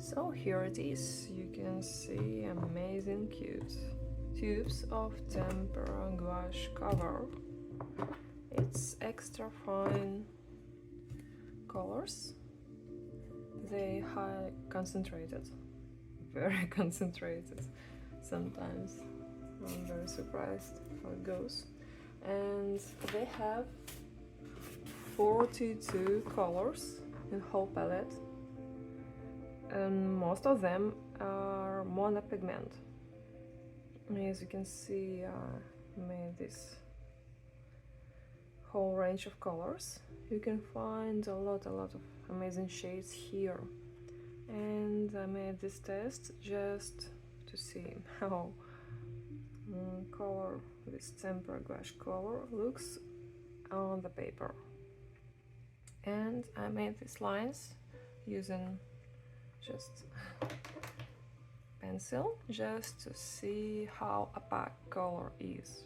So here it is. You can see amazing cute tubes of Tempera gouache cover. It's extra fine colors. They high concentrated, very concentrated sometimes. I'm very surprised how it goes. And they have 42 colors in whole palette, and most of them are monopigment. As you can see, I made this whole range of colors. You can find a lot of amazing shades here, and I made this test just to see how color, this Tempera gouache color, looks on the paper. And I made these lines using just pencil, just to see how opaque color is.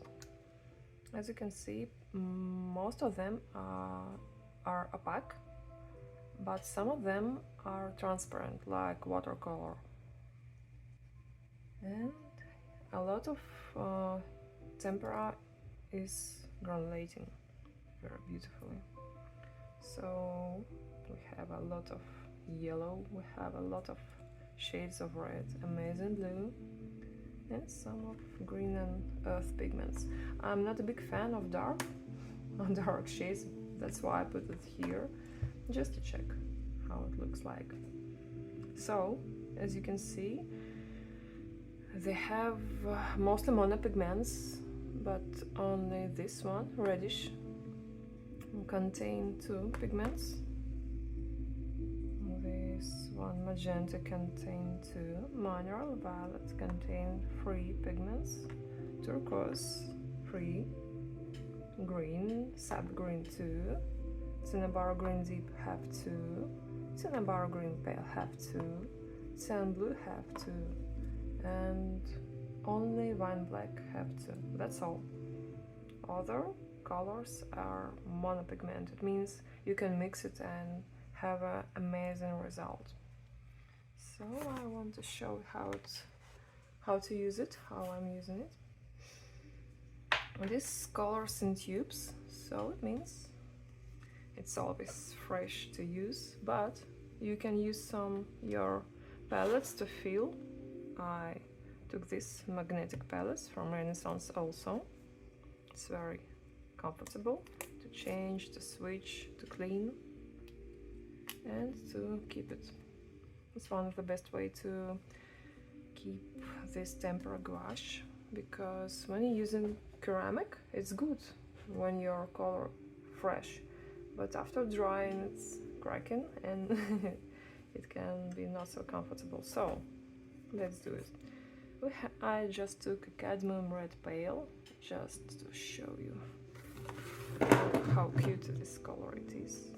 As you can see, most of them are opaque, but some of them are transparent, like watercolor. And a lot of tempera is granulating very beautifully. So we have a lot of yellow, we have a lot of shades of red, amazing blue, and some of green and earth pigments. I'm not a big fan of dark shades, that's why I put it here, just to check how it looks like. So, as you can see, they have mostly monopigments, but only this one, reddish, contain 2 pigments. This one, magenta, contain 2, mineral violet contain 3 pigments, turquoise 3, green, sap green 2, cinnabar green deep have 2, cinnabar green pale have 2, cyan blue have 2, and only wine black have 2. That's all. Other colors are monopigment. It means you can mix it and have an amazing result. So I want to show how to use it, how I'm using it. This colors in tubes, so it means it's always fresh to use, but you can use your palettes to fill. I took this magnetic palettes from Renesans also. It's very comfortable to change, to switch, to clean, and to keep it. It's one of the best way to keep this Tempera gouache, because when you're using ceramic, it's good when your color fresh, but after drying it's cracking and it can be not so comfortable. So let's do it. I just took a cadmium red pale just to show you how cute this color it is.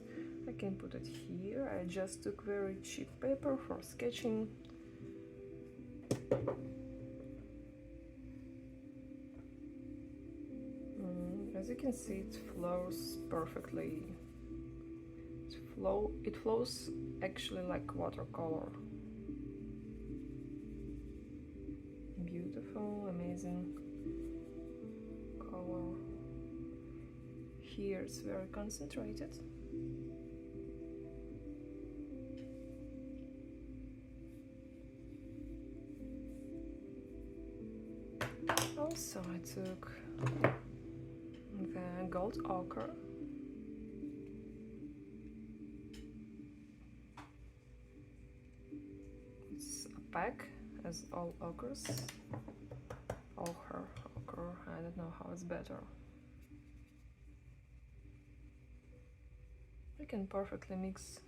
I can put it here. I just took very cheap paper for sketching. As you can see, it flows perfectly. It flows actually like watercolor. Beautiful, amazing color. Here it's very concentrated. Also, I took the gold ochre. It's opaque as all ochres. Ochre, I don't know how it's better. You can perfectly mix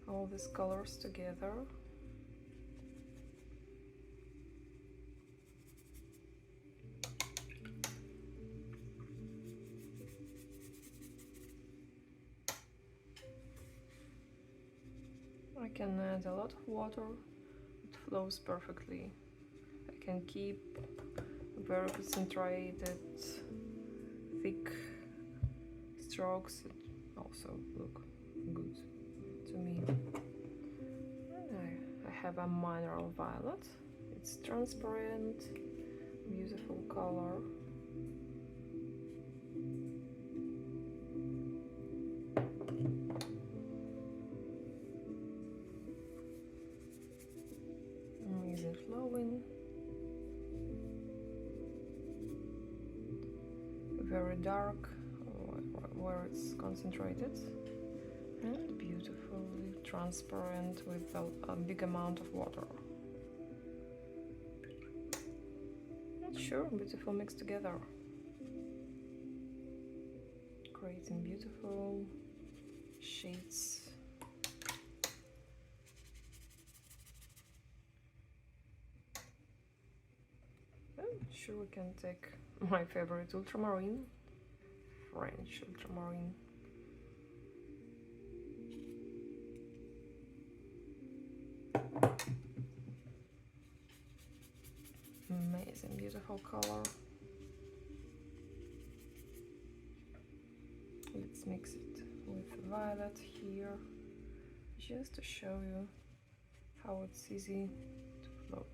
all these colors together. I can add a lot of water, it flows perfectly. I can keep very concentrated, thick strokes that also look good to me. And I have a mineral violet. It's transparent, beautiful color. Amazing flowing. Very dark where it's concentrated, and beautifully transparent with a big amount of water. And sure, beautiful mixed together, creating beautiful shades. And sure, we can take my favorite ultramarine, French ultramarine. Amazing, beautiful color. Let's mix it with violet here, just to show you how it's easy to flow.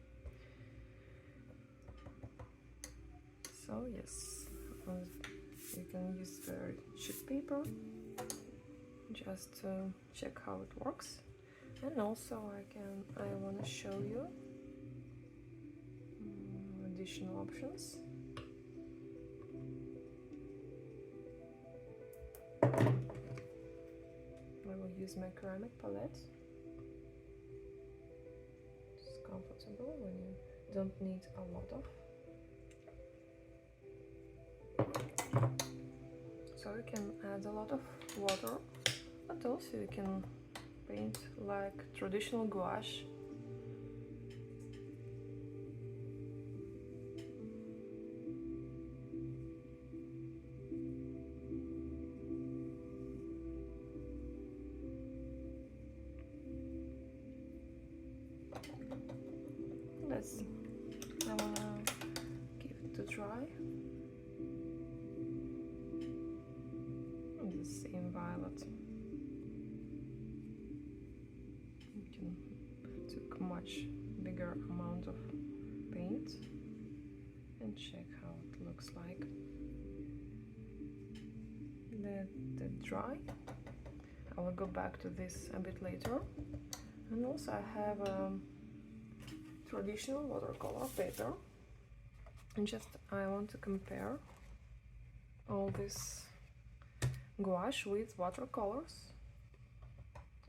So yes, you can use the sheet paper just to check how it works, and also I want to show you additional options. I will use my ceramic palette. It's comfortable when you don't need a lot of. So you can add a lot of water, but also you can paint like traditional gouache. I wanna give it to dry. And the same violet. You can take much bigger amount of paint and check how it looks like. Let it dry. I will go back to this a bit later. And also I have traditional watercolor paper, and just I want to compare all this gouache with watercolors.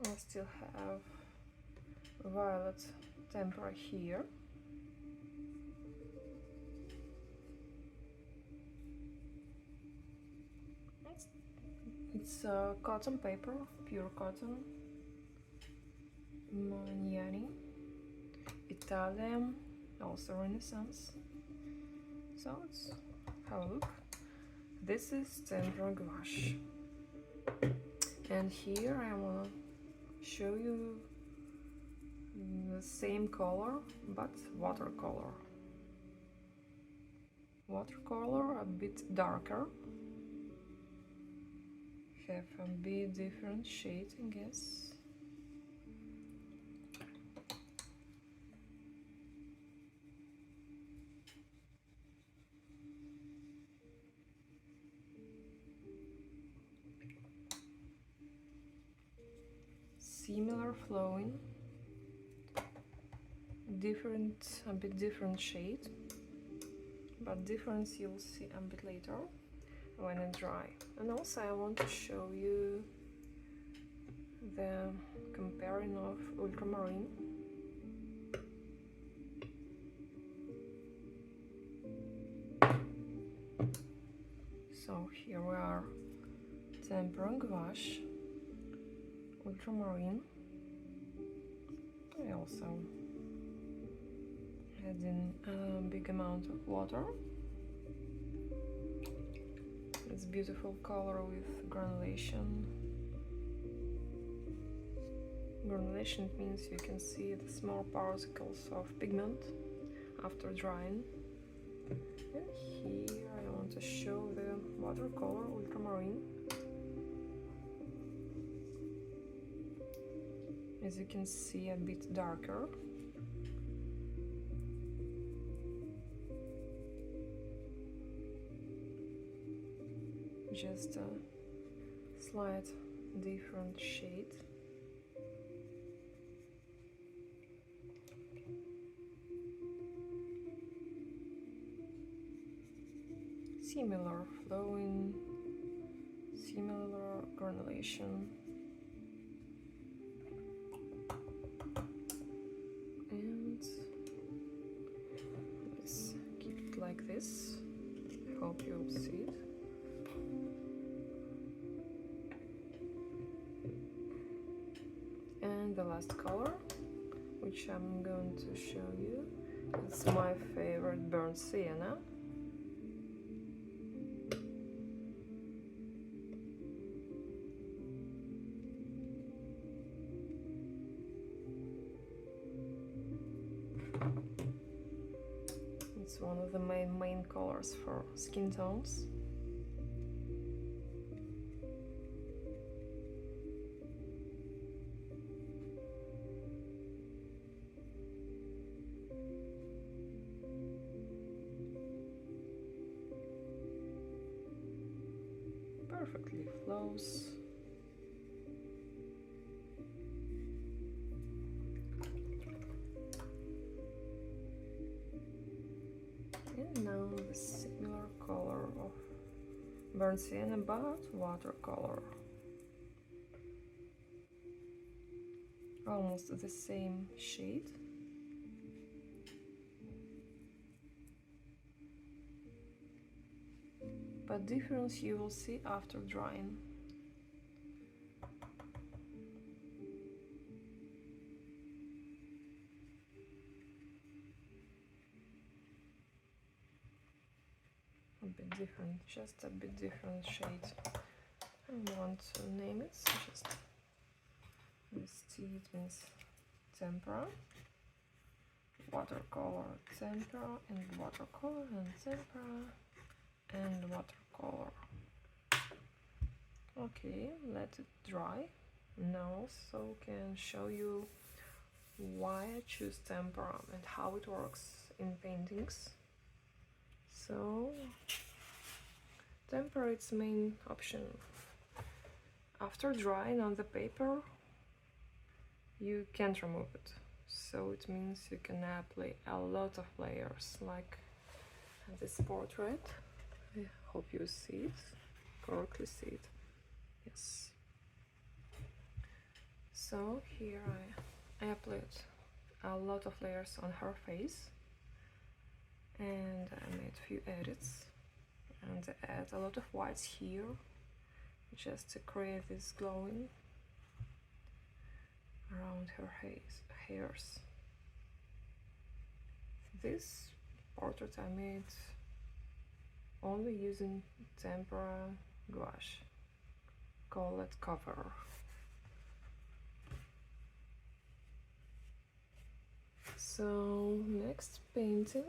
I still have violet tempera here. It's cotton paper, pure cotton, Maniani, Italian, also Renesans. So let's have a look. This is Tempera gouache, and here I want to show you the same color but watercolor. Watercolor a bit darker, have a bit different shade, I guess. Similar flowing, a bit different shade, but difference you'll see a bit later when it dry. And also I want to show you the comparing of ultramarine. So here we are, Tempera gouache, ultramarine. I also add in a big amount of water. It's beautiful color with granulation. Granulation means you can see the small particles of pigment after drying. And here I want to show the watercolor ultramarine. as you can see, a bit darker. Just a slight different shade. Similar flowing, similar granulation. And let's keep it like this. I hope you'll see it. And the last color, which I'm going to show you, it's my favorite burnt sienna. It's one of the main colors for skin tones. Perfectly flows. And now the similar color of burnt sienna, but watercolor. Almost the same shade. But difference you will see after drying. A bit different, just a bit different shade. I don't want to name it, so just this T, it means Tempera, watercolor, Tempera, and watercolor, and Tempera, and watercolor. Okay, let it dry. Now also can show you why I choose Tempera and how it works in paintings. So, Tempera, its main option. After drying on the paper, you can't remove it. So it means you can apply a lot of layers, like this portrait. I hope you see it, correctly see it. Yes. So here I applied a lot of layers on her face, and I made a few edits, and I add a lot of whites here, just to create this glowing around her hairs. This portrait I made only using Tempera gouache, call it cover. So next painting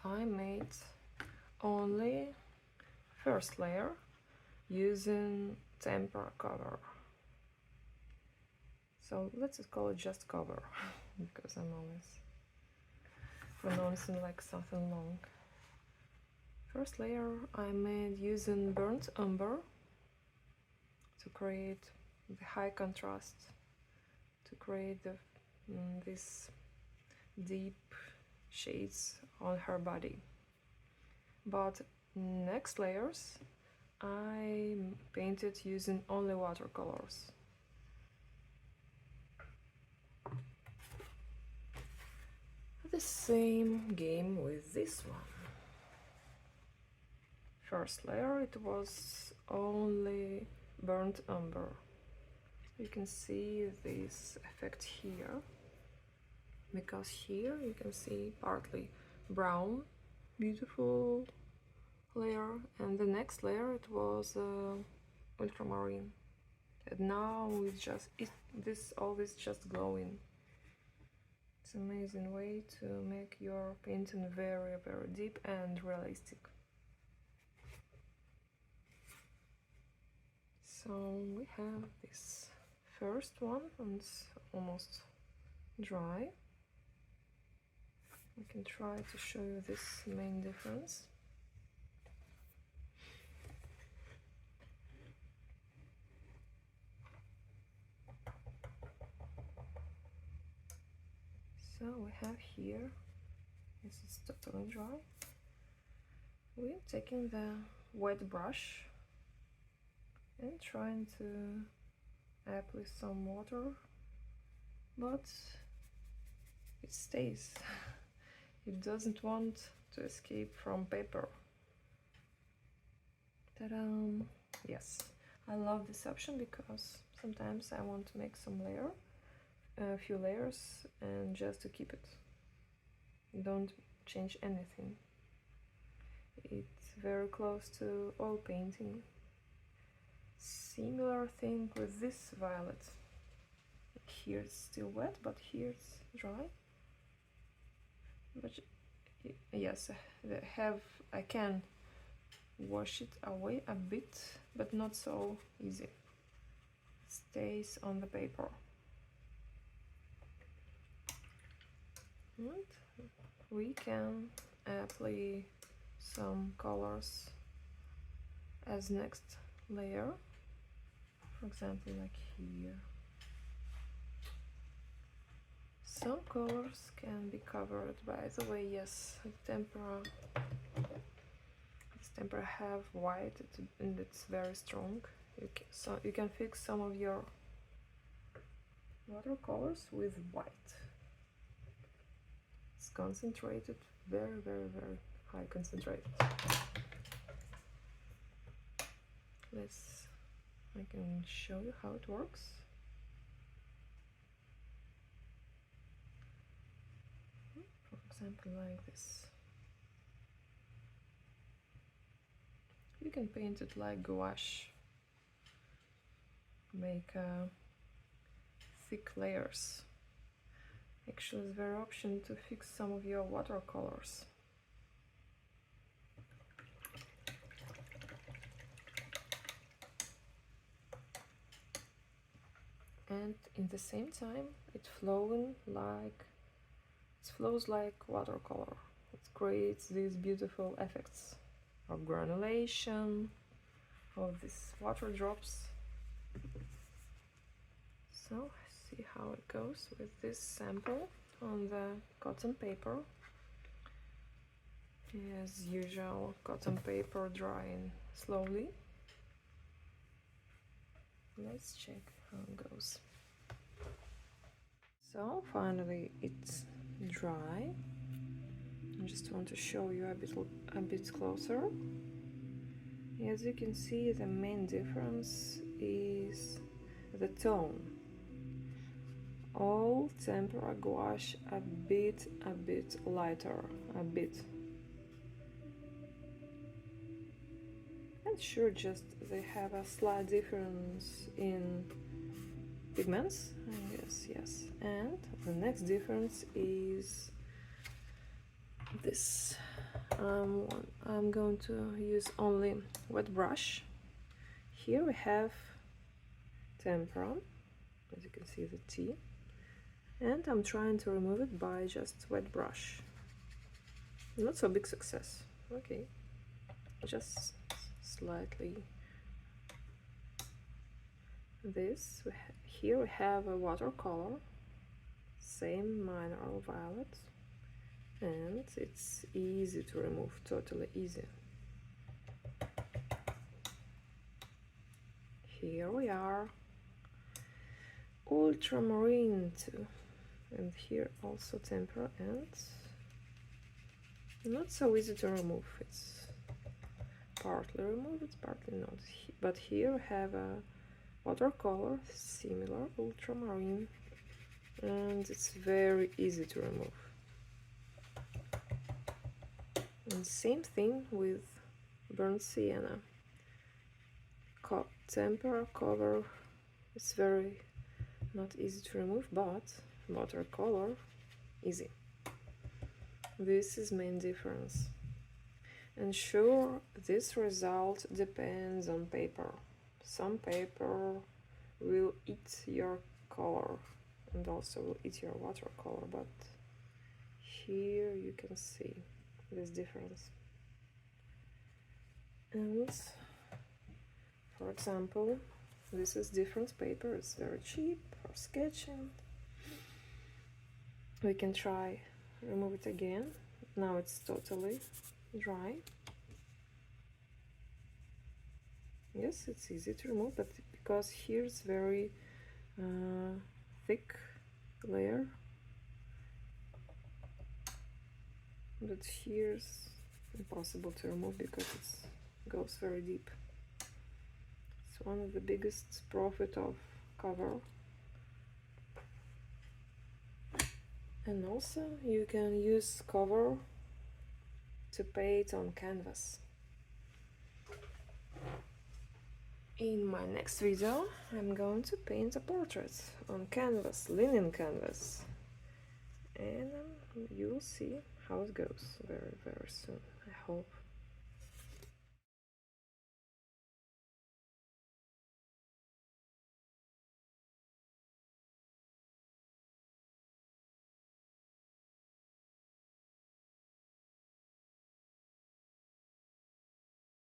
I made only first layer using Tempera cover. So let's call it just cover because I'm always pronouncing like something long. First layer I made using burnt umber to create the high contrast, to create these deep shades on her body. But next layers I painted using only watercolors. The same game with this one. First layer it was only burnt umber. You can see this effect here, because here you can see partly brown, beautiful layer, and the next layer it was ultramarine, and now it's just all this just glowing. It's an amazing way to make your painting very, very deep and realistic. So we have this first one, and it's almost dry. I can try to show you this main difference. So we have here, this is totally dry. We're taking the wet brush and trying to apply some water, but it stays. It doesn't want to escape from paper. Ta-da! Yes, I love this option because sometimes I want to make some layer, a few layers, and just to keep it. Don't change anything. It's very close to oil painting. Similar thing with this violet. Here it's still wet, but here it's dry. But yes, I can wash it away a bit, but not so easy. It stays on the paper. And we can apply some colors as next layer, for example, like here. Some colors can be covered. By the way, yes, tempera. This tempera have white, and it's very strong. So you can fix some of your watercolors with white. It's concentrated, very, very, very high concentrated. I can show you how it works. For example, like this. You can paint it like gouache. Make thick layers. Actually, it's very option to fix some of your watercolors. And in the same time, it flows like watercolor. It creates these beautiful effects of granulation, of these water drops. So see how it goes with this sample on the cotton paper. As usual, cotton paper drying slowly. Let's check how it goes. So finally it's dry. I just want to show you a bit closer. As you can see, the main difference is the tone. All tempera gouache a bit lighter, a bit. And sure, just they have a slight difference in pigments, I guess, yes. And the next difference is this. I'm going to use only wet brush. Here we have tempera, as you can see the T, and I'm trying to remove it by just wet brush. Not so big success. Okay, just slightly. Here we have a watercolor, same mineral violet, and it's easy to remove, totally easy. Here we are, ultramarine too, and here also tempera, and not so easy to remove. It's partly removed, it's partly not. But here we have a watercolor, similar ultramarine, and it's very easy to remove. And same thing with burnt sienna. Tempera color is very not easy to remove, but watercolor easy. This is main difference. And sure, this result depends on paper. Some paper will eat your color and also will eat your watercolor, but here you can see this difference. And for example, this is different paper, it's very cheap for sketching. We can try remove it again. Now it's totally dry. Yes, it's easy to remove, but because here's very thick layer, but here's impossible to remove because it goes very deep. It's one of the biggest profit of cover. And also you can use cover to paint on canvas. In my next video I'm going to paint a portrait on canvas, linen canvas, and you will see how it goes very soon, I hope.